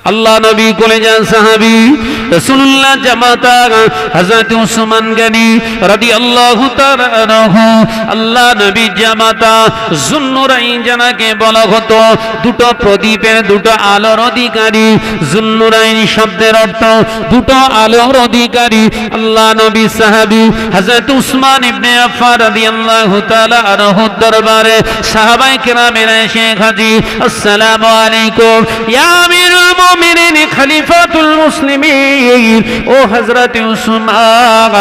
আল্লাহ নবী কলেজান সাহাবী রাসূলুল্লাহ জামাতা হযরত উসমান গনি রাদিয়াল্লাহু তাআলা আনহু, আল্লাহ নবী জামাতা যুন্নুরাইন জানাকে বলা হতো দুটো প্রদীপের দুটো আলোর অধিকারী। যুন্নুরাইন শব্দের অর্থ দুটো আলোর অধিকারী। আল্লাহ নবী সাহাবী হযরত উসমান ইবনে আফফান রাদিয়াল্লাহু তাআলা আনহু দরবারে সাহাবায়ে কেরামেরা এসে হাজির। আসসালামু আলাইকুম ইয়া আমিরুল মুমিনিন খলিফাতুল মুসলিমিন, ও হযরত উসমান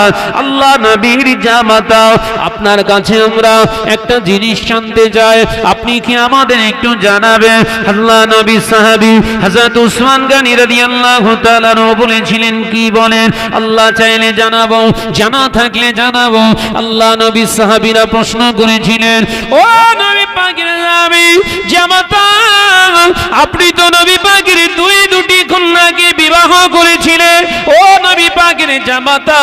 আল্লাহ নবীর জামাতা, আপনার কাছে আমরা একটা জিনিস জানতে চাই, আপনি কি আমাদের একটু জানাবেন? আল্লাহ নবী সাহাবী হযরত উসমান গনি রাদিয়াল্লাহু তাআলা বলেছিলেন, কি বলেন? আল্লাহ চাইলে জানাবো, জানা থাকলে জানাবো। আল্লাহ নবী সাহাবীরা প্রশ্ন করেছিলেন, ও নবী পাকের নবী জামাতা, আপনি তো নবী পাকের দুটি কন্যাকে বিবাহ করেছিলেন, ও নবী পাকের জামাতা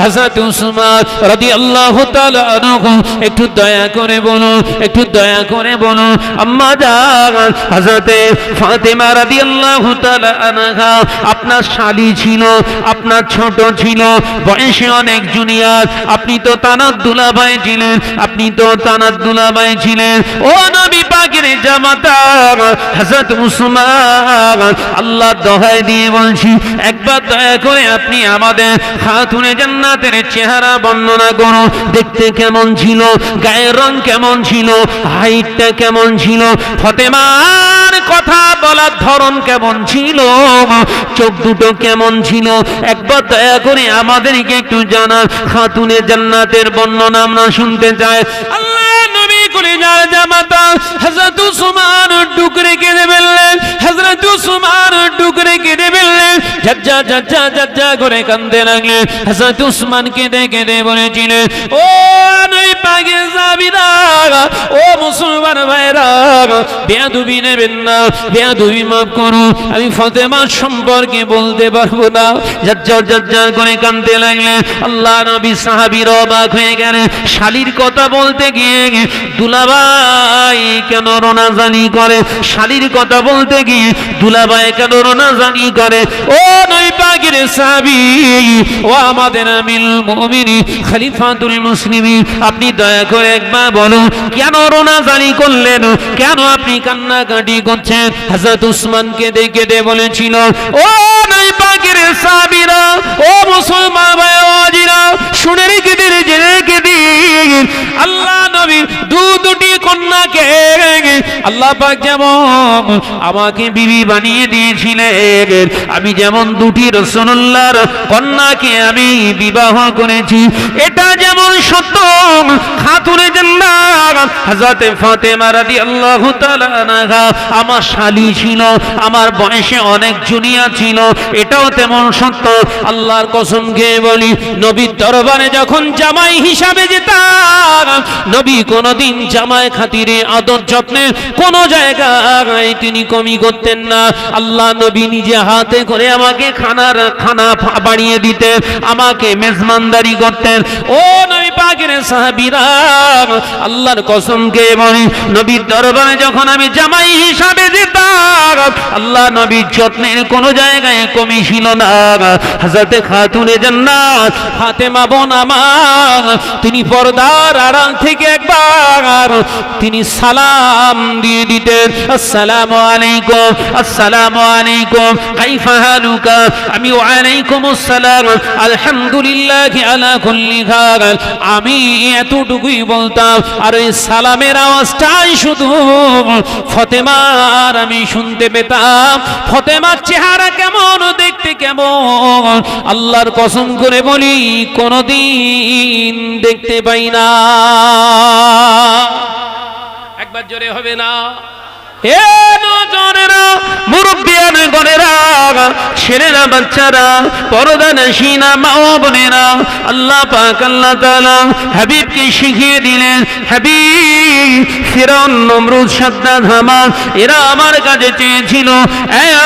হযরত উসমান রাদিয়াল্লাহু তাআলা আনহু, একটু দয়া করে বলুন, একটু দয়া করে বলুন আম্মা জান হযরতে ফাতেমা রাদিয়াল্লাহু তাআলা আনহা আপনার শালী ছিল, আপনার ছোট ছিল, বয়সে অনেক জুনিয়র, আপনি তো তানার দুলাভাই ছিলেন, আপনি তো তানার দুলাভাই ছিলেন, ও নবী পাকের জামাতা হযরত উসমান, আল্লাহ দোহাই দিয়ে বলছি একবার দয়া করে আপনি আমাদের খাতুনে জান্নাতের চেহারা বর্ণনা করুন। দেখতে কেমন ছিল, গায়ের রং কেমন ছিল, হাইটটা কেমন ছিল, ফাতেমার কথা বলার ধরন কেমন ছিল, চোখ দুটো কেমন ছিল, একবার দয়া করে আমাদেরকে একটু জানান। খাতুনে জান্নাতের বর্ণনা আমরা শুনতে চাই। আল্লাহ নবী কলিজার জামাতা হযরত উসমান ডুকরে কেঁদে ফেললেন, হযরত উসমান ডুকরে কেঁদে ফেললেন, ঝাজ্জা ঝাজ্জা ঝাজ্জা করে কাঁদতে লাগলেন। হযরত উসমান কেঁদে কেঁদে বলেছিলেন, ও নবী পাকের সাহাবীরা, ও মুসলমান ভাইরা, বেয়াদবি নেবেন না, বেয়াদবি মাফ করুন, আমি ফাতেমার সম্পর্কে বলতে পারবো না। ঝাজ্জা ঝাজ্জা করে কাঁদতে লাগলেন। আল্লাহ নবী সাহাবীরা অবাক হয়ে গেলেন, শালীর কথা বলতে গিয়ে দুলাভাই কেন রোনাজানি করে, শালীর কথা বলতে গিয়ে দুলাভাই কেন রোনাজানি করে? ও নবী পাকের সাহাবী, ও আমাদের আমিরুল মুমিনিন খলিফাতুল মুসলিমিন, আপনি দয়া করে একবার বলুন কেন রোনাজানি করলেন, কেন আপনি কান্নাকাটি করছেন? হযরত উসমানকে দেখে বলেছিল, ও নবী পাকের সাহাবীরা, ও মুসলমান ভাইরা, শুনে রেখে দিন, জেনে রেখে দিন, আল্লাহ নবীর দুটি কন্যাকে আল্লাহ পাক যেমন আমাকে বিবি বানিয়ে দিয়েছিলেন, আমি যেমন দুটি রাসূলুল্লাহর কন্যাকে আমি বিবাহ করেছি, এটা যেমন সত্য। খাতুনে জান্নাত হযরতে ফাতেমা রাদিয়াল্লাহু তাআলা আনহা আমার শালী ছিল, আমার বয়সে অনেক জুনিয়র ছিল, এটাও তেমন সত্য। আল্লাহর কসম খেয়ে বলি, নবীর দরবারে যখন জামাই হিসাবে যেতাম, নবী কোনদিন জামাই খাতিরে আদর যত্নে কোন জায়গায় তিনি কমি করতেন না। আল্লাহ নবী নিজে হাতে করে আমাকে খানা বানিয়ে দিতেন, আমাকে মেজবানদারি করতেন। ও নবী পাকের সাহাবীরা, আল্লাহর কসম খেয়ে বলি, নবীর দরবারে যখন আমি জামাই হিসাবে যেতাম, আল্লাহ নবীর যত্নের কোন জায়গায় কমি ছিল না। হযরতে খাতুনে জান্নাত ফাতেমা বোন আমার, তিনি পর্দার আড়াল থেকে একবার তিনি সালাম দিয়ে দিতেন, আসসালামু আলাইকুম, আসসালামু আলাইকুম, কাইফা হালুকা, আমি ওয়ালাইকুম আসসালাম, আলহামদুলিল্লাহ আলা কুল্লি হাল, আমি এতটুকুই বলতাম। আর ওই সালামের আওয়াজটাই শুধু ফাতেমার আমি শুনতে পেতাম। ফাতেমার চেহারা কেমন, দেখতে কেমন, আল্লাহর কসম করে বলি কোনদিন দেখতে পাই না। একবার জোরে হবে না? হে নজরেরা, মুরব্বিয়ান গণেরা, ছেলেরা, বাচ্চারা, পর্দানশীনা মা ও বোনেরা, আল্লাহ পাক আল্লাহ তাআলা হাবিবকে শিখিয়ে দিলেন, হাবিব ফিরআউন, নমরুদ, সাদ্দাত, হামান এরা আমার কাছে চেয়েছিল,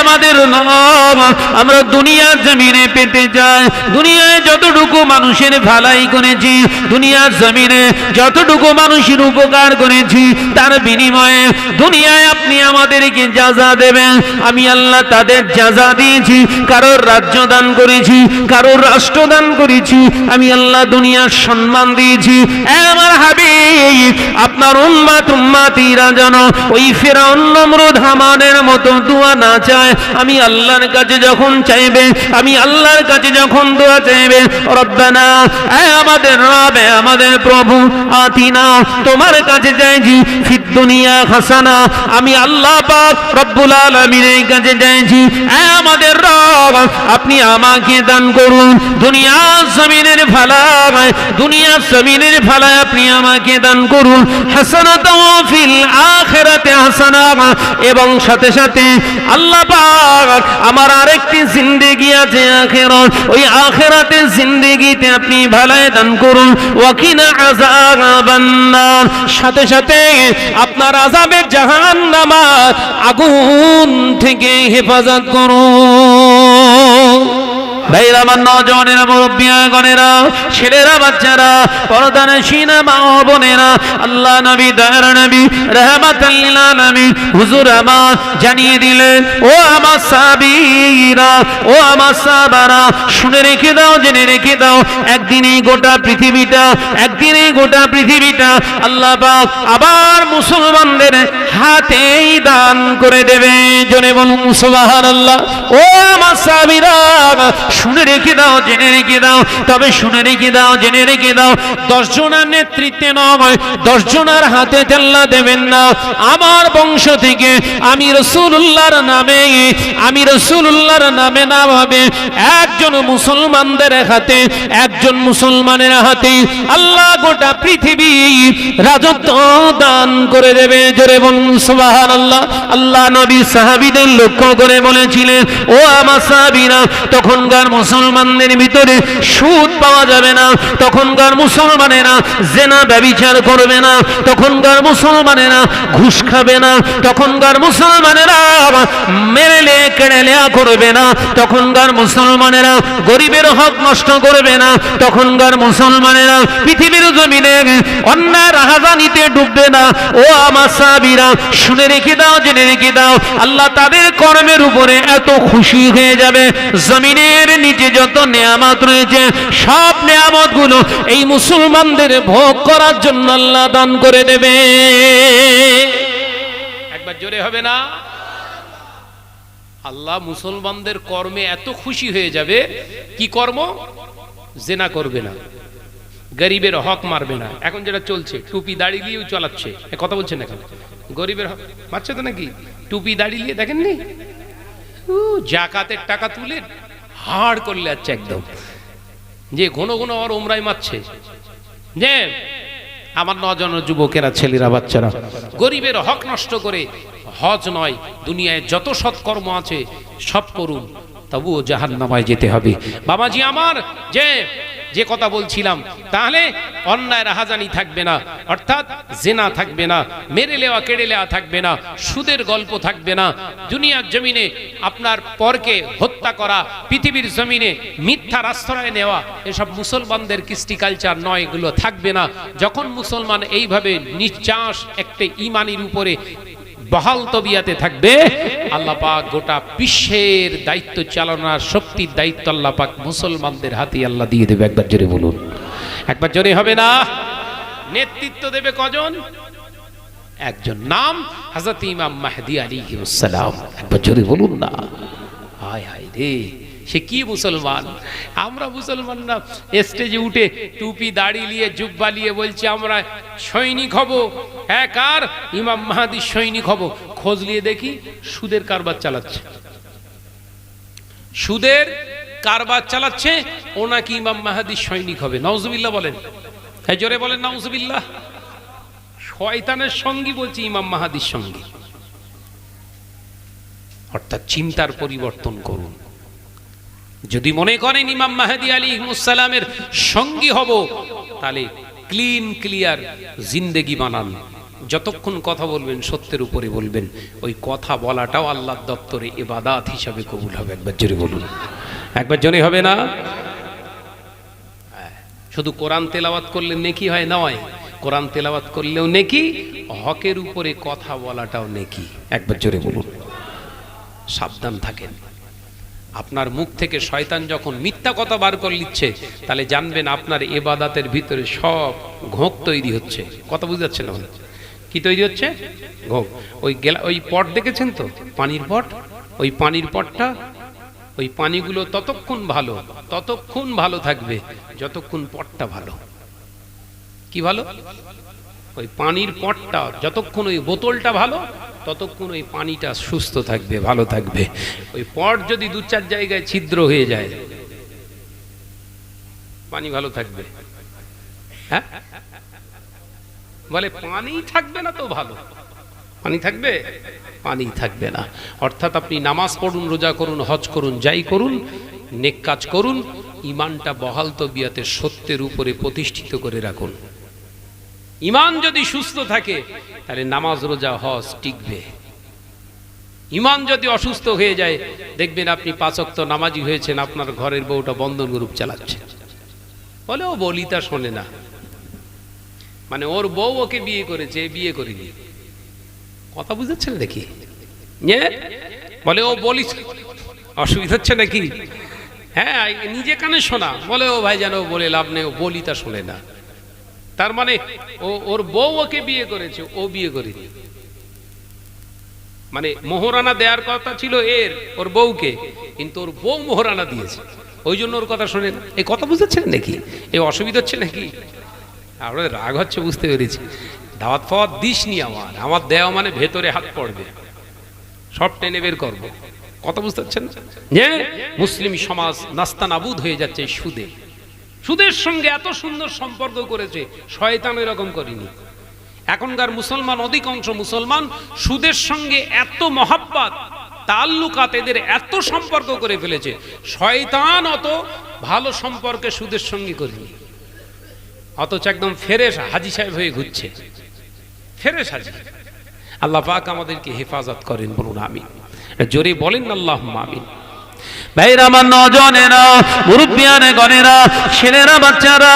আমাদের নব, আমরা দুনিয়ার জমিনে পেতে চাই, দুনিয়ায় যতটুকু মানুষের ভালাই করেছি, দুনিয়ার জমিনে যতটুকু মানুষের উপকার করেছি, তার বিনিময়ে দুনিয়ায় আপনি আমাদেরকে যাজা দেবেন। আমি আল্লাহ তাদের যাজা দিয়েছি, কারোর রাজ্য দান করেছি, কারোর রাষ্ট্র দান করেছি, আমি আল্লাহ দুনিয়ার সম্মান দিয়েছি। আমার হাবিব, আপনার উম্মাতিরা যেন ওই ফিরআউন, নমরুদ, হামানের মতো দোয়া না চায়। আমি আল্লাহর কাছে যখন চাইবে, আমি আল্লাহর কাছে যখন দোয়া চাইবে, রব্বানা, আমাদের রব, আমাদের প্রভু, আতিনা, তোমার কাছে চাইছি ফিদ দুনিয়া হাসানা, আমি আল্লাহ পাক রব্বুল আলামিনের কাছে চাইছি, আমাদের রব, আপনি আমাকে দান করুন দুনিয়ার জমিনের ভালাই, দুনিয়ার জমিনের ভালাই আপনি আমাকে দান করুন, হাসানাতাও ফিল আখিরাতে হাসানা, এবং সাথে সাথে আল্লাহ পাক আমার আরেকটি জিন্দেগি আছে আখিরাত, ওই আখিরাতের জিন্দেগিতে আপনি ভালাই দান করুন, ওয়াকিনা আযাবান নার, সাথে সাথে আপনার আযাবের জাহান্নামা আগুন থেকে হেফাজত করুন। ভাইরা, আমার নওজওয়ানেরা, মুরব্বিয়াগণেরা, ছেলেরা, বাচ্চারা, পর্দানশীনা মা ও বোনেরা, আল্লাহ নবী, দয়ার নবী, রাহমাতাল লিল আলামিন হুজুর আমার জানিয়ে দিলেন, ও আমার সাহাবীরা, ও আমার সাহাবারা, শুনে রেখে দাও, জেনে রেখে দাও, একদিনই গোটা পৃথিবীটা আল্লাহ পাক আবার মুসলমানদের হাতেই দান করে দেবে। জোরে বলুন সুবহানাল্লাহ। ও আমার সাহাবীরা, শুনে রেখে দাও, জেনে রেখে দাও, তবে শুনে রেখে দাও, জেনে রেখে দাও, 10 জনের নেতৃত্বে নয়, 10 জনের হাতে আল্লাহ দেবেন না। আমার বংশ থেকে আমি রাসূলুল্লাহর নামে না হবে একজন মুসলমানদের হাতে, একজন মুসলমানের হাতে আল্লাহ গোটা পৃথিবী রাজত্ব দান করে দেবে। জোরে বলুন সুবহানাল্লাহ। আল্লাহ নবী সাহাবীদের লক্ষ্য করে বলেছিলেন, ও আমার সাহাবীরা, তখনকার মুসলমানদের ভিতরে সুদ পাওয়া যাবে না, তখনকার মুসলমানেরা জেনা ব্যভিচার করবে না, তখনকার মুসলমানেরা ঘুষ খাবে না, তখনকার মুসলমানেরা মেরেলে কেড়েলেয়া করবে না, তখনকার মুসলমানেরা গরিবের হক নষ্ট করবে না, তখনকার মুসলমানেরা পৃথিবীর জমিনে অন্যায় রাহাজানিতে ডুববে না। ও আমার সাহাবীরা, শুনে রেখে দাও, জেনে রেখে দাও, আল্লাহ তাদের কর্মের উপরে এত খুশি হয়ে যাবে, জমিনের নিচে যত নেয়ামত রয়েছে সব নেয়ামত গুলো এই মুসলমানদের ভোগ করার জন্য আল্লাহ দান করে দেবে। একবার জোরে হবে না? আল্লাহ মুসলমানদের কর্মে এত খুশি হয়ে যাবে। কি কর্ম? জেনা করবে না, গরিবের হক মারবে না। এখন যেটা চলছে, টুপি দাড়ি দিয়েও চালাচ্ছে, কথা বলছেন এখন, গরিবের হক মারছে তো নাকি? টুপি দাড়ি দিয়ে দেখেননি, জাকাতের টাকা তুলে হাড় করলে যাচ্ছে একদম, যে ঘন ঘন আর ওমরাই মারছে। যে আমার নজনের যুবকেরা, ছেলেরা, বাচ্চারা, গরিবের হক নষ্ট করে হজ নয়, দুনিয়ায় যত সৎকর্ম আছে সব করুন, তবুও জাহান্নামায় যেতে হবে। বাবাজি আমার, যে কথা বলছিলাম, তাহলে অন্যায় রাহাজানি থাকবে না, অর্থাৎ জেনা থাকবে না, মেরে লেওয়া কেড়ে লেওয়া থাকবে না, সুদের গল্প থাকবে না, দুনিয়ার জমিনে আপনার পরকে হত্যা করা, পৃথিবীর জমিনে মিথ্যার আশ্রয় নেওয়া, এসব মুসলমানদের কৃষ্টি কালচার নয়, এগুলো থাকবে না। যখন মুসলমান এইভাবে নিশ্বাস একটা ঈমানের উপরে বহাল তবিয়াতে থাকবে, আল্লাহ পাক গোটা বিশ্বের দায়িত্ব চালানোর শক্তির দায়িত্ব আল্লাহ পাক মুসলমানদের হাতে আল্লাহ দিয়ে দেবে। একবার জোরে বলুন, একবার জোরে হবে না? নেতৃত্ব দেবে কজন? একজন, নাম হযরত ইমাম মাহদী আলাইহিস সালাম। একবার জোরে বলুন না। হায় হায় রে, সে কি মুসলমান! আমরা মুসলমান না স্টেজে উঠে টুপি দাড়ি নিয়ে জুব্বা নিয়ে বলছি আমরা সৈনিক হব। হ্যাঁ, কার? ইমাম মাহদীর সৈনিক হব। খোঁজ নিয়ে দেখি সুদের কারবার চালাচ্ছে, সুদের কারবার চালাচ্ছে, ও নাকি ইমাম মাহদীর সৈনিক হবে। নাউজুবিল্লাহ বলেন, হ্যাঁ জোরে বলেন নাউজুবিল্লাহ। শয়তানের সঙ্গী বলছি ইমাম মাহদীর সঙ্গী। অর্থাৎ চিন্তার পরিবর্তন করুন। যদি মনে করেন ইমাম মাহদী আলাইহিস সালামের সঙ্গী হব, তাহলে ক্লিন ক্লিয়ার জিন্দেগি বানান, যতক্ষণ কথা বলবেন সত্যের উপরে বলবেন, ওই কথা বলাটাও আল্লাহর দপ্তরে ইবাদত হিসাবে কবুল হবে। একবার জোরে বলুন, একবার জোরে হবে না? শুধু কোরআন তেলাওয়াত করলে নেকি হয় নয়, কোরআন তেলাওয়াত করলেও নেকি, হকের উপরে কথা বলাটাও নেকি। একবার জোরে বলুন। সাবধান থাকেন, আপনার মুখ থেকে শয়তান যখন মিথ্যা কথা বার করে নিচ্ছে, তাহলে জানবেন আপনার ইবাদতের ভিতরে সব ঘোঁক তৈরি হচ্ছে। কথা বুঝতে যাচ্ছে না? কি তৈরি হচ্ছে? ঘোঁক। ওই পট দেখেছেন তো, পানির পট, ওই পানির পটটা, ওই পানিগুলো ততক্ষণ ভালো থাকবে যতক্ষণ পটটা ভালো। কি ভালো? ওই পানির পটটা যতক্ষণ, ওই বোতলটা ভালো ততক্ষণ ওই পানিটা সুস্থ থাকবে, ভালো থাকবে। ওই পট যদি 2-4 জায়গায় ছিদ্র হয়ে যায়, পানি ভালো থাকবে? হ্যাঁ, বলে পানি থাকবে না তো ভালো? পানি থাকবে? পানি থাকবে না। অর্থাৎ আপনি নামাজ পড়ুন, রোজা করুন, হজ করুন, যাই করুন, নেক কাজ করুন, ইমানটা বহাল তবিয়াতে সত্যের উপরে প্রতিষ্ঠিত করে রাখুন। ইমান যদি সুস্থ থাকে তাহলে নামাজ, রোজা, হজ টিকবে। ইমান যদি অসুস্থ হয়ে যায়, দেখবেন আপনি 5 ওয়াক্ত নামাজি হয়েছেন, আপনার ঘরের বউটা বন্ধন গ্রুপ চালাচ্ছে। বলে ও বলিতা শোনে না, মানে ওর বউ ওকে বিয়ে করেছে, বিয়ে করিনি। কথা বুঝাচ্ছে না দেখি? বলে ও বলি, অসুবিধা হচ্ছে নাকি? হ্যাঁ, নিজে কানে শোনা। বলে ও ভাই জানো, বলে লাভ নেই, ও বলিতা শোনে না। তার মানে ওর বউ ওকে বিয়ে করেছে, ও বিয়ে করেনি। মানে মোহরানা দেওয়ার কথা ছিল ওর বউকে, কিন্তু ওর বউ মোহরানা দিয়েছে, ওই জন্য ওর কথা শোনে না। এই কথা বুঝাচ্ছেন নাকি? এই অসুবিধা হচ্ছে নাকি? আপনাদের রাগ হচ্ছে, বুঝতে পেরেছি। দাওয়াত ফাওয়াত দিস নি, আমার দেওয়া মানে ভেতরে হাত পড়বে, সব টেনে বের করবো। কথা বুঝতে পারছেন? যে মুসলিম সমাজ নাস্তানাবুদ হয়ে যাচ্ছে সুদের সঙ্গে এত সুন্দর সম্পর্ক করেছে, শয়তান এরকম করেনি। এখনকার মুসলমান, অধিকাংশ মুসলমান সুদের সঙ্গে এত মহাব্বত, তাল্লুকাত, এদের এত সম্পর্ক করে ফেলেছে, শয়তান অত ভালো সম্পর্কে সুদের সঙ্গে করেনি। অথচ একদম ফেরেশ হাজি সাহেব হয়ে ঘুরছে, ফেরেশ হাজি। আল্লাহ পাক আমাদেরকে হেফাজত করেন, বলুন আমিন। জোরে বলেন আল্লাহুম্মা আমিন। ভাইরা আমার, নজনেরা, মুরব্বিয়ানে গনেরা, ছেলেরা, বাচ্চারা,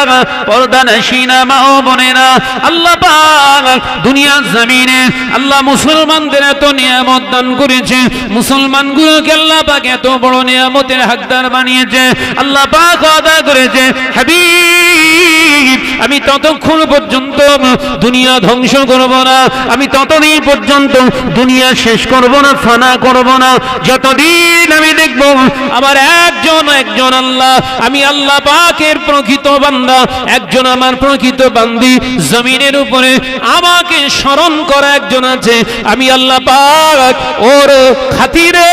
পর্দানশীনা মা ও বোনেরা, আল্লাহ পাক দুনিয়ার জমিনে আল্লাহ মুসলমানদের এত নিয়ামত দান করেছে, মুসলমানগুলোকে আল্লাহ পাক এত বড় নিয়ামতের হকদার বানিয়েছে। আল্লাহ পাক ওয়াদা করেছে, হাবিব আমি ততক্ষণ পর্যন্ত দুনিয়া ধ্বংস করব না, আমি ততদিন পর্যন্ত দুনিয়া শেষ করব না, ফানা করব না, যতদিন আমি দেখব আমার একজন আল্লাহ, আমি আল্লাহ পাকের প্রকৃত বান্দা, একজন আমার প্রকৃত বান্দি জমিনের উপরে আমাকে স্মরণ করা একজন আছে। আমি আল্লাহ পাক ওর খাতিরে,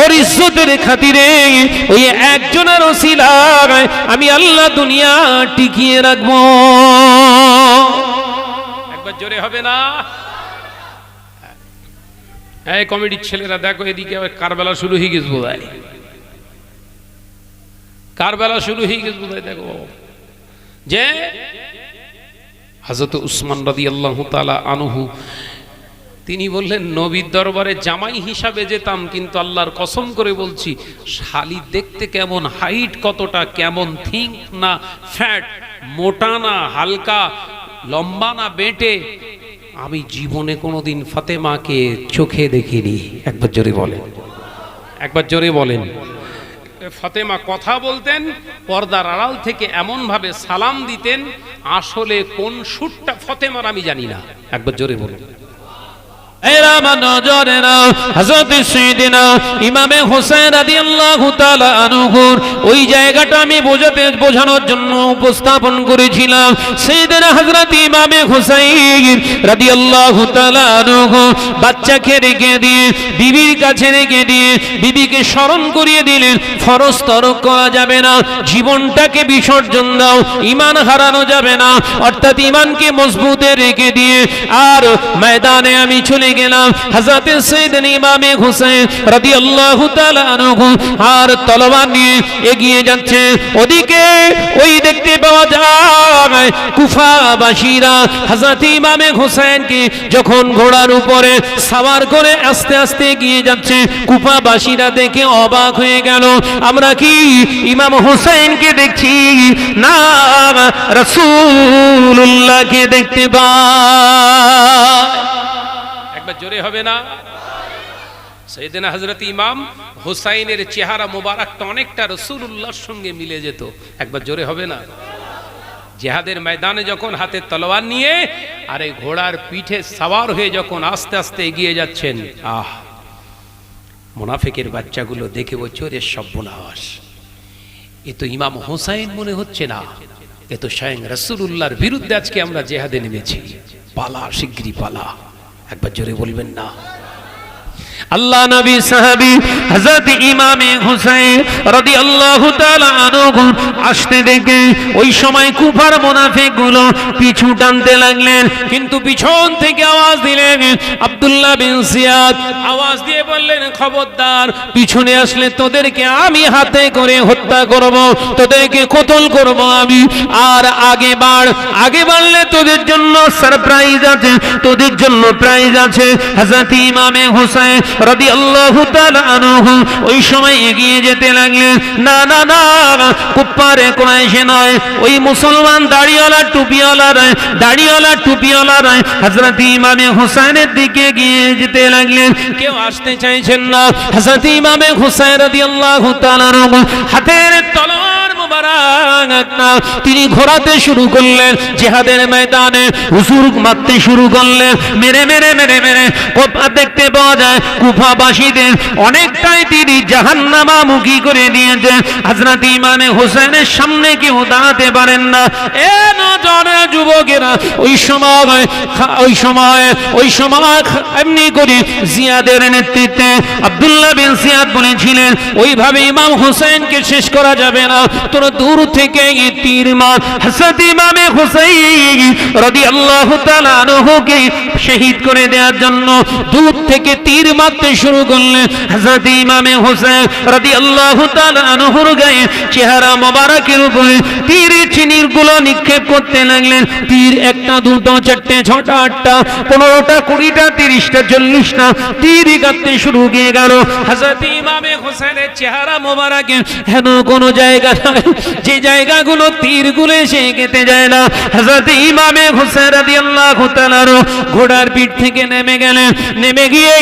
ওর ইজ্জতের খাতিরে, ওই একজনের ওসিলায় আমি আল্লাহ দুনিয়া টিকিয়ে রাখবো। একবার জোরে হবে না? এই কমিটির ছেলেরা দেখো, এদিকে কারবালা শুরু হয়ে গেছে বোধহয়, কারবালা শুরু হয়ে গেছে বোধহয়। দেখো যে হযরত উসমান রাদিয়াল্লাহু তাআলা আনহু, তিনি বললেন নবীর দরবারে জামাই হিসাবে যেতাম, কিন্তু আল্লাহর কসম করে বলছি, শালি দেখতে কেমন, হাইট কতটা, কেমন থিক না ফ্যাট, মোটা না হালকা, লম্বা না বেঁটে, আমি জীবনে কোনোদিন ফাতেমাকে চোখে দেখিনি। একবার জোরে বলেন, একবার জোরে বলেন। ফাতেমা কথা বলতেন, পর্দার আড়াল থেকে এমন ভাবে সালাম দিতেন, আসলে কোন সুরটা ফাতেমার আমি জানি না। একবার জোরে বলুন। এরা আমার নজরেরা, হযরত সাইয়েদনা ইমামে হোসেন রাদিয়াল্লাহু তাআলা আনহুর ওই জায়গাটা আমি বোঝানোর জন্য উপস্থাপন করেছিলাম। সাইয়েদনা হযরত ইমামে হোসেন রাদিয়াল্লাহু তাআলা আনহু বাচ্চাকে রেখে দিয়ে, বিবির কাছে রেখে দিয়ে, বিবিকে স্মরণ করিয়ে দিলেন, ফরজ তরক করা যাবে না, জীবনটাকে বিসর্জন দাও, ঈমান হারানো যাবে না। অর্থাৎ ঈমানকে মজবুতে রেখে দিয়ে আর ময়দানে আমি চলে হয়ে গেলাম হযরতে সাইয়েদনা ইমামে হুসাইন রাদিয়াল্লাহু তাআলা আনহু আর তলোয়ার নিয়ে এগিয়ে যাচ্ছে। ওদিকে ওই দেখতে পাওয়া যায় কুফাবাসীরা হযরত ইমামে হুসাইনকে যখন ঘোড়ার উপরে সওয়ার করে আস্তে আস্তে এগিয়ে যাচ্ছে, কুফাবাসীরা দেখে অবাক হয়ে গেল, আমরা কি ইমাম হুসাইনকে দেখছি না রাসূলুল্লাহকে দেখতে পাই? একবার জোরে হবে না? সাইয়েদনা হযরত ইমাম হুসাইনের চেহারা মোবারকটা অনেকটা রাসূলুল্লাহর সঙ্গে মিলে যেত। একবার জোরে হবে না? জিহাদের ময়দানে যখন হাতে তলোয়ার নিয়ে আর এই ঘোড়ার পিঠে সওয়ার হয়ে যখন আস্তে আস্তে এগিয়ে যাচ্ছেন, মুনাফিকের বাচ্চাগুলো দেখে বলছে ওরে সর্বনাশ, এ তো ইমাম হুসাইন মনে হচ্ছে না, এ তো স্বয়ং রাসূলুল্লাহর বিরুদ্ধে আজকে আমরা জিহাদে নেমেছি, পালা, শিগগিরই পালা। একবার জোরে বলবেন না? আল্লাহ নবী সাহাবী হযরত ইমামে হুসাইন রাদিয়াল্লাহু তাআলা আনহু আসতে দেখে ওই সময় কুফার মুনাফিকগুলো পিছু টানতে লাগলেন, কিন্তু পিছন থেকে আওয়াজ দিলেন আব্দুল্লাহ বিন জিয়াদ, আওয়াজ দিয়ে বললেন খবরদার, পিছনে আসলে তোদেরকে আমি হাতে করে হত্যা করব, তোদেরকে কতল করব আমি, আর আগে বাড়লে তোদের জন্য সারপ্রাইজ আছে, তোদের জন্য প্রাইজ আছে। হযরত ইমামে হুসাইন রাদিয়াল্লাহু তাআলা আনহু ওই সময় এগিয়ে যেতে লাগলেন। না না না, কুফারে কুরাইশে নয়, ওই মুসলমান দাড়িওয়ালা টুপিওয়ালা হযরত ইমামে হুসাইনের দিকে এগিয়ে যেতে লাগলেন। কেউ আসতে চাইছেন না। হযরত ইমামে হুসাইন রাদিয়াল্লাহু তাআলা আনহু হাতের তলোয়ার মোবারক তিনি ঘোরাতে শুরু করলেন, জিহাদের ময়দানে হুজুর মারতে শুরু করলেন, মেরে দেখতে পাওয়া যায় কুফাবাসীদের অনেকটাই তিনি জাহান্নামমুখী করে দিয়েছেন। হযরত ইমামে হুসাইনের সামনে কেউ দাঁড়াতে পারেন না। এ নজরের যুবকেরা, ওই সময় এমনি করে জিয়াদের নেতৃত্বে আব্দুল্লাহ বিন জিয়াদ বলেছিলেন, ওইভাবে ইমাম হুসাইনকে শেষ করা যাবে না, তোরা দূর থেকে তীর মার। হযরত ইমামে হুসাইন রাদিয়াল্লাহু তাআলা আনহুকে শহীদ করে দেওয়ার জন্য দূর থেকে তীর মারতে শুরু করলেন। হযরত ইমামে হুসাইন রাদিয়াল্লাহু তাআলা আনহুর গায়ে চেহারা মোবারকের উপরে তীরের চিনিরগুলো নিক্ষেপ করতে লাগলেন। তীর একটা, দুটো, চারটে, ছটা, আটটা, 15টা, 20টা, 30টা, 40টা তীর কাটতে শুরু হয়ে গেল। হযরত ইমামে হুসাইনের চেহারা মোবারকে হেন কোন জায়গা নাই যে জায়গাগুলো তীরগুলো এসে কেটে যায় না। হযরত ইমামে হুসাইন রাদিয়াল্লাহু তাআলা ঘোড়ার পিঠ থেকে নেমে গেলেন। নেমে গিয়ে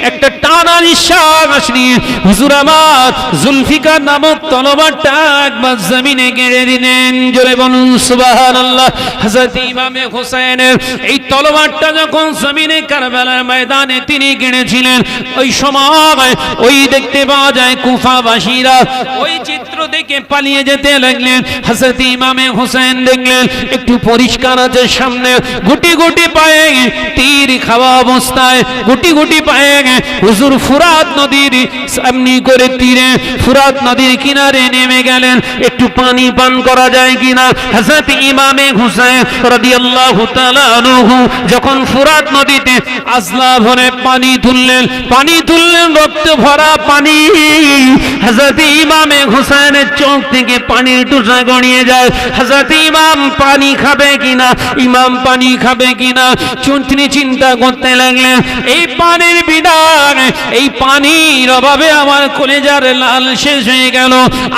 একটা টানা নিঃশ্বাস নিয়ে হুজুর আমার জুলফিকার নামক তলোয়ারটা একবার জমিনে গেড়ে দিলেন। জোরে বলুন সুবহানাল্লাহ। হযরত ইমামে হুসাইনের এই তলোয়ারটা যখন জমিনে কারবালার ময়দানে তিনি গেড়েছিলেন, ওই সময় ওই দেখতে পাওয়া যায় কুফাবাসীরা ওই চিত্র দেখে পালিয়ে যেতে লাগলেন। হযরত ইমামে হুসাইন দেখলেন একটু পরিষ্কার আছে সামনে, গুটি গুটি পায়ে তীর খাওয়া অবস্থায় গুটি গুটি পায়ে হুজুর ফুরাত নদীর সামনে করে তীরে ফুরাত নদীর কিনারে নেমে গেলেন, একটু পানি পান করা যায় কিনা। হযরত ইমামে হুসাইন রাদিয়াল্লাহু তাআলা আনহু যখন ফুরাত নদীতে আজলা ভরে পানি তুললেন রক্ত ভরা পানি। হযরত ইমামে হুসাইনের চোখ থেকে পানির টুসা গড়িয়ে যায়। হযরত ইমাম পানি খাবে কিনা তিনি চিন্তা করতে লাগলেন, এই পানির বিধান, এই পানির অভাবে আমার কলেজার লাল শেষ হয়ে গেল,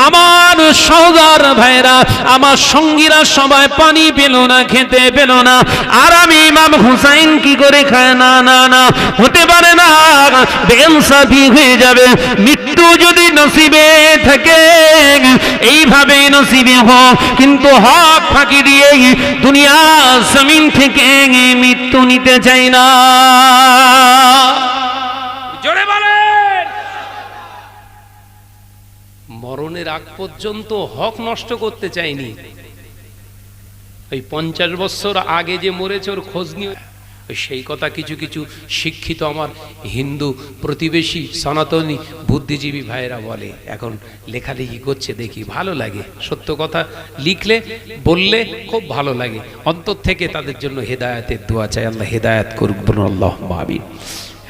আমার সহোদর ভাইরা, আমার সঙ্গীরা সবাই পানি পেল না, খেতে পেল না, আর আমি ইমাম হুসাইন কি করে খায়? না না না, হতে পারে না, বেইনসাফি হয়ে যাবে। মৃত্যু যদি নসিবে থাকে এইভাবে নসিবে হোক, কিন্তু হক ফাঁকি দিয়ে দুনিয়া জমিন থেকে মৃত্যু নিতে চাই না। জোরে বলেন। মরণের আগ পর্যন্ত হক নষ্ট করতে চাইনি। ওই 50 বছর আগে যে মরেছে ওর খোঁজ নিয়ে সেই কথা কিছু কিছু শিক্ষিত আমার হিন্দু প্রতিবেশী সনাতনী বুদ্ধিজীবী ভাইয়েরা বলে, এখন লেখালেখি করছে, দেখি ভালো লাগে। সত্য কথা লিখলে বললে খুব ভালো লাগে, অন্তর থেকে তাদের জন্য হেদায়েতের দোয়া চাই। আল্লাহ হেদায়েত করুক, আল্লাহুম্মা আমিন।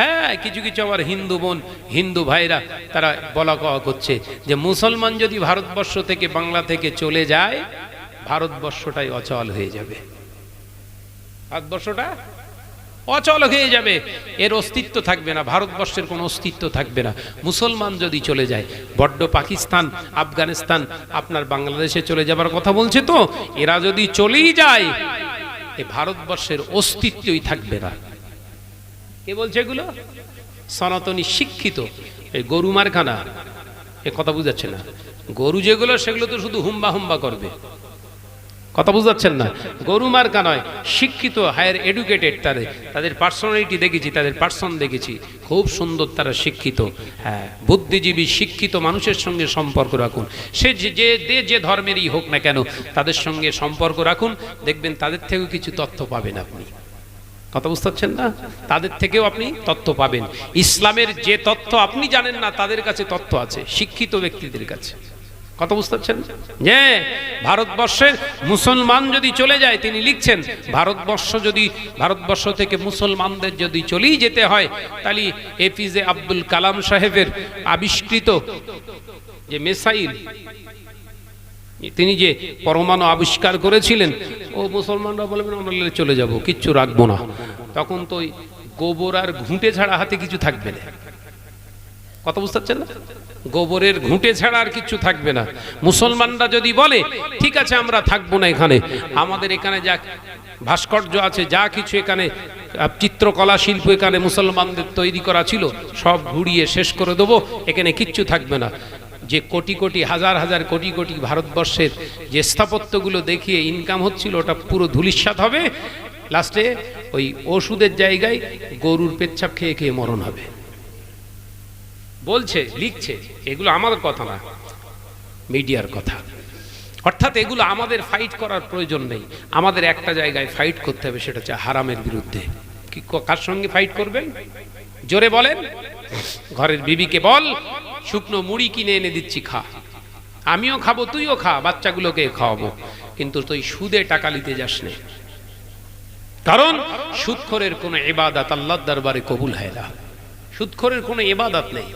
হ্যাঁ, কিছু কিছু আমার হিন্দু বোন, হিন্দু ভাইরা তারা বলা কওয়া করছে যে মুসলমান যদি ভারতবর্ষ থেকে, বাংলা থেকে চলে যায়, ভারতবর্ষটাই অচল হয়ে যাবে, ভারতবর্ষটা অচল হয়ে যাবে, এর অস্তিত্ব থাকবে না, ভারতবর্ষের কোনো অস্তিত্ব থাকবে না মুসলমান যদি চলে যায়। বড্ড পাকিস্তান, আফগানিস্তান আপনার বাংলাদেশে চলে যাবার কথা বলছে, তো এরা যদি চলেই যায় এ ভারতবর্ষের অস্তিত্বই থাকবে না। কে বলছে এগুলো? সনাতনী শিক্ষিত এই গরু মারখানা, এ কথা বুঝাচ্ছে না। গরু যেগুলো সেগুলো তো শুধু হুম্বা হুম্বা করবে, কথা বুঝাচ্ছেন না। গরু মার্কা নয়, শিক্ষিত, হায়ার এডুকেটেড, তাদের পার্সোনালিটি দেখেছি, তাদের পার্সন দেখেছি, খুব সুন্দর, তারা শিক্ষিত। হ্যাঁ, বুদ্ধিজীবী শিক্ষিত মানুষের সঙ্গে সম্পর্ক রাখুন, সে যে ধর্মেরই হোক না কেন, তাদের সঙ্গে সম্পর্ক রাখুন, দেখবেন তাদের থেকেও কিছু তথ্য পাবেন আপনি। কথা বুঝতে পারছেন না? তাদের থেকেও আপনি তথ্য পাবেন। ইসলামের যে তথ্য আপনি জানেন না, তাদের কাছে তথ্য আছে, শিক্ষিত ব্যক্তিদের কাছে। কথা বুঝতে পারছেন? যে ভারতবর্ষের মুসলমান যদি চলে যায়, তিনি লিখছেন ভারতবর্ষ থেকে মুসলমানদের যদি চলেই যেতে হয়, তাহলে এপিজে আব্দুল কালাম সাহেবের আবিষ্কৃত যে মিসাইল, তিনি যে পরমাণু আবিষ্কার করেছিলেন, ও মুসলমানরা বলবেন আমরা চলে যাব, কিচ্ছু রাখবো না। তখন তো ওই গোবর আর ঘুঁটে ছাড়া হাতে কিছু থাকবে না। কথা বুঝতে পারছেন না? গোবরের ঘুঁটে ছাড়া আর কিছু থাকবে না। মুসলমানরা যদি বলে ঠিক আছে আমরা থাকবো না এখানে, আমাদের এখানে যা ভাস্কর্য আছে, যা কিছু এখানে চিত্রকলা শিল্প এখানে মুসলমানদের তৈরি করা ছিল, সব ঘুরিয়ে শেষ করে দেবো, এখানে কিচ্ছু থাকবে না। যে কোটি কোটি, হাজার হাজার কোটি কোটি ভারতবর্ষের যে স্থাপত্যগুলো দেখিয়ে ইনকাম হচ্ছিল, ওটা পুরো ধূলিসাৎ হবে। লাস্টে ওই ওষুধের জায়গায় গরুর পেচ্ছাপ খেয়ে খেয়ে মরণ হবে। বলছে, লিখছে, এগুলো আমাদের কথা না, মিডিয়ার কথা। অর্থাৎ এগুলো আমাদের ফাইট করার প্রয়োজন নেই, আমাদের একটা জায়গায় ফাইট করতে হবে, সেটা হচ্ছে হারামের বিরুদ্ধে। কি, কার সঙ্গে ফাইট করবেন? জোরে বলেন। ঘরের বিবিকে বল, শুকনো মুড়ি কিনে এনে দিচ্ছি, খা, আমিও খাবো, তুইও খা, বাচ্চাগুলোকে খাওয়াবো, কিন্তু তুই সুদে টাকা নিতে যাস না, কারণ সুদখোরের কোনো ইবাদত আল্লাহর দরবারে কবুল হয় না। সুদখোরের কোনো ইবাদত নেই,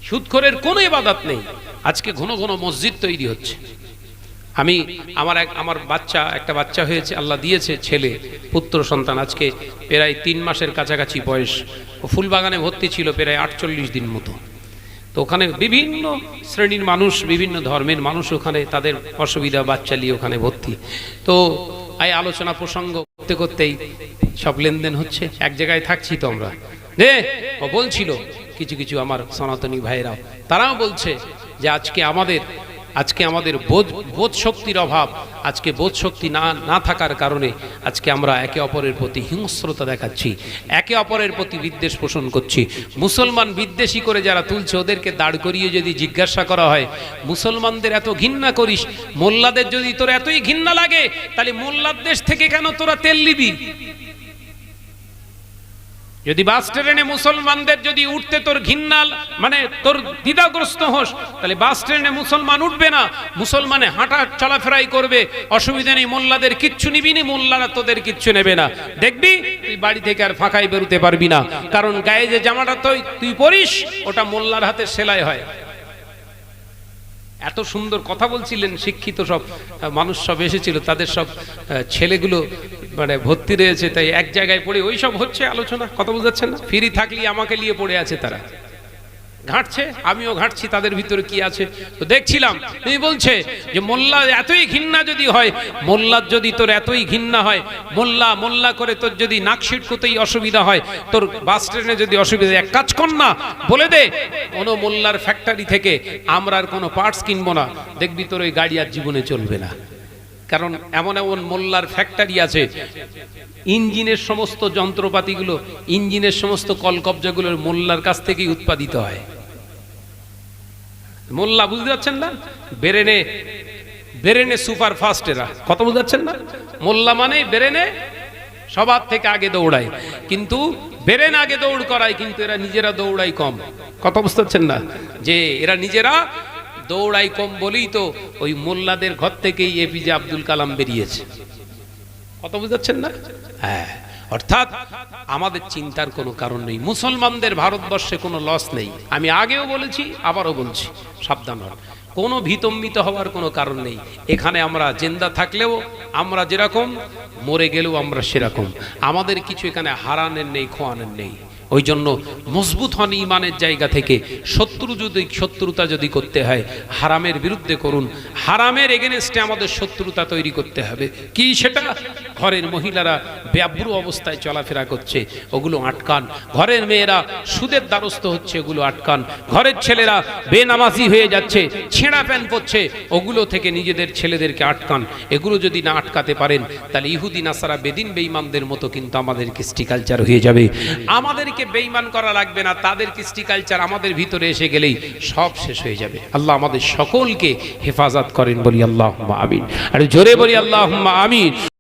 সুদখোরের কোনো ইবাদত নেই। আজকে ঘন ঘন মসজিদ তৈরি হচ্ছে। আমার একটা বাচ্চা হয়েছে, আল্লাহ দিয়েছে, ছেলে, পুত্র সন্তান, আজকে প্রায় 3 মাসের কাছাকাছি বয়স। ও ফুলবাগানে ভর্তি ছিল প্রায় 48 দিন মতো। তো ওখানে বিভিন্ন শ্রেণীর মানুষ, বিভিন্ন ধর্মের মানুষ ওখানে, তাদের অসুবিধা, বাচ্চা নিয়ে ওখানে ভর্তি। তো এই আলোচনা প্রসঙ্গ করতে করতেই সব লেনদেন হচ্ছে, এক জায়গায় থাকছি তো আমরা। ও বলছিল কিছু কিছু আমার সনাতনী ভাইরাও, তারাও বলছে যে আজকে আমাদের বোধ শক্তির অভাব, আজকে বোধ শক্তি না থাকার কারণে আজকে আমরা একে অপরের প্রতি হিংস্রতা দেখাচ্ছি, একে অপরের প্রতি বিদ্বেষ পোষণ করছি। মুসলমান বিদ্বেষী করে যারা তুলছে, ওদেরকে দাঁড় করিয়ে যদি জিজ্ঞাসা করা হয়, মুসলমানদের এত ঘৃণা করিস, মোল্লাদের যদি তোর এতই ঘৃণা লাগে, তাহলে মোল্লার দেশ থেকে কেন তোরা তেল নিবি? যদি বাস ট্রেনে মুসলমানদের যদি উঠতে তোর ঘৃণা, মানে তোর দ্বিধাগ্রস্ত হোস, তাহলে বাস ট্রেনে মুসলমান উঠবে না, মুসলমানে হাঁটা চলাফেরাই করবে, অসুবিধা নেই, মোল্লাদের কিচ্ছু নিবি না, মোল্লারা তোদের কিচ্ছু নেবে না। দেখবি তুই বাড়ি থেকে আর ফাঁকাই বেরোতে পারবি না, কারণ গায়ে যে জামাটা তুই পরিস, ওটা মোল্লার হাতে সেলাই হয়। এত সুন্দর কথা বলছিলেন, শিক্ষিত সব মানুষ সব এসেছিল, তাদের সব ছেলেগুলো মানে ভর্তি রয়েছে, তাই এক জায়গায় পড়ে ওই সব হচ্ছে আলোচনা। কথা বুঝাচ্ছেন না? ফ্রি থাকলে আমাকে নিয়ে পড়ে আছে, তারা ঘাঁটছে, আমিও ঘাঁটছি তাদের ভিতরে কি আছে। তো দেখছিলাম, তুমি বলছে যে মোল্লা এতই ঘৃণা যদি হয়, মোল্লার যদি তোর এতই ঘৃণা হয়, মোল্লা করে তোর যদি নাক ছিটকুতেই অসুবিধা হয়, তোর বাস ট্রেনে যদি অসুবিধা, এক কাজ কর না, বলে দে কোনো মোল্লার ফ্যাক্টরি থেকে আমরা আর কোনো পার্টস কিনবো না, দেখবি তোর ওই গাড়ি আর জীবনে চলবে না। কারণ এমন এমন মোল্লার ফ্যাক্টরি আছে, ইঞ্জিনের সমস্ত যন্ত্রপাতিগুলো, ইঞ্জিনের সমস্ত কলকবজাগুলোর মোল্লার কাছ থেকেই উৎপাদিত হয়। মোল্লা, বুঝতে পারছেন না? বেরেনে সুপার ফাস্ট এরা, কথা বুঝতে পারছেন না? মোল্লা মানে বেরেনে সবার থেকে আগে দৌড়ায়, কিন্তু বেরেন আগে দৌড় করায়, কিন্তু এরা নিজেরা দৌড়ায় কম। কথা বুঝতে পারছেন না? যে এরা নিজেরা দৌড়াই কম বলেই তো ওই মোল্লাদের ঘর থেকেই এপিজে আব্দুল কালাম বেরিয়েছে। কথা বুঝাচ্ছেন না? হ্যাঁ, অর্থাৎ আমাদের চিন্তার কোনো কারণ নেই। মুসলমানদের ভারতবর্ষে কোনো লস নেই। আমি আগেও বলেছি, আবারও বলছি, সাবধান হন। কোনো ভীতম্বিত হওয়ার কোনো কারণ নেই। এখানে আমরা জিন্দা থাকলেও আমরা যেরকম, মরে গেলেও আমরা সেরকম। আমাদের কিছু এখানে হারানোর নেই, খোয়ানোর নেই। ওই জন্য মজবুত হন ইমানের জায়গা থেকে। শত্রুতা যদি করতে হয় হারামের বিরুদ্ধে করুন। হারামের এগেনস্টে আমাদের শত্রুতা তৈরি করতে হবে। কি সেটা? ঘরের মহিলারা ব্যাব্রু অবস্থায় চলাফেরা করছে, ওগুলো আটকান। ঘরের মেয়েরা সুদের দ্বারস্থ হচ্ছে, ওগুলো আটকান। ঘরের ছেলেরা বেনামাজি হয়ে যাচ্ছে, ছেঁড়া প্যান্ট পরছে, ওগুলো থেকে নিজেদের ছেলেদেরকে আটকান। এগুলো যদি না আটকাতে পারেন তাহলে ইহুদি নাসারা বেদিন বেঈমানদের মতো কিন্তু আমাদের কৃষ্টি কালচার হয়ে যাবে। আমাদেরকে বেঈমান করা লাগবে না, তাদের কৃষ্টি কালচার আমাদের ভিতরে এসে গেলেই সব শেষ হয়ে যাবে। আল্লাহ আমাদের সকলকে হেফাজত করেন, বলি আল্লাহুম্মা আমিন। আর জোরে বলি আল্লাহুম্মা আমিন।